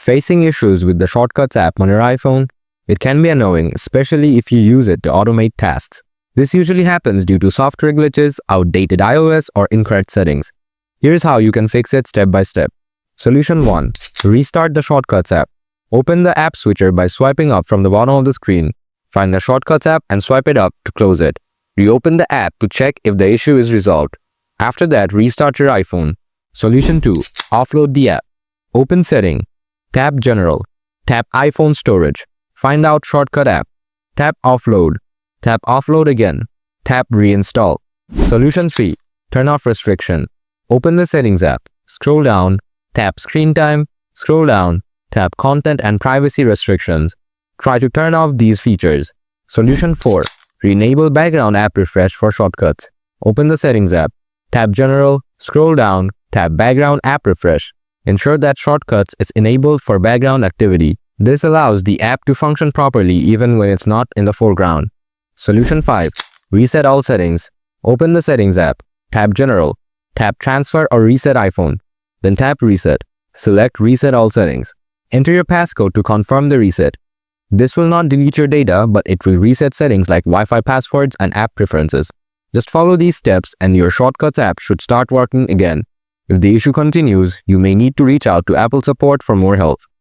Facing issues with the Shortcuts app on your iPhone? It can be annoying, especially if you use it to automate tasks. This usually happens due to software glitches, outdated iOS, or incorrect settings. Here's how you can fix it step by step. Solution 1. Restart the Shortcuts app. Open the app switcher by swiping up from the bottom of the screen. Find the Shortcuts app and swipe it up to close it. Reopen the app to check if the issue is resolved. After that, restart your iPhone. Solution 2. Offload the app. Open Setting. Tap General. Tap iPhone Storage. Find out Shortcut app. Tap Offload. Tap Offload again. Tap Reinstall. Solution 3. Turn off restriction. Open the Settings app. Scroll down. Tap Screen Time. Scroll down. Tap Content and Privacy Restrictions. Try to turn off these features. Solution 4. Re-enable Background App Refresh for Shortcuts. Open the Settings app. Tap General. Scroll down. Tap Background App Refresh. Ensure that Shortcuts is enabled for background activity. This allows the app to function properly even when it's not in the foreground. Solution 5. Reset all settings. Open the Settings app. Tap General. Tap Transfer or Reset iPhone. Then tap Reset. Select Reset all settings. Enter your passcode to confirm the reset. This will not delete your data, but it will reset settings like Wi-Fi passwords and app preferences. Just follow these steps and your Shortcuts app should start working again. If the issue continues, you may need to reach out to Apple support for more help.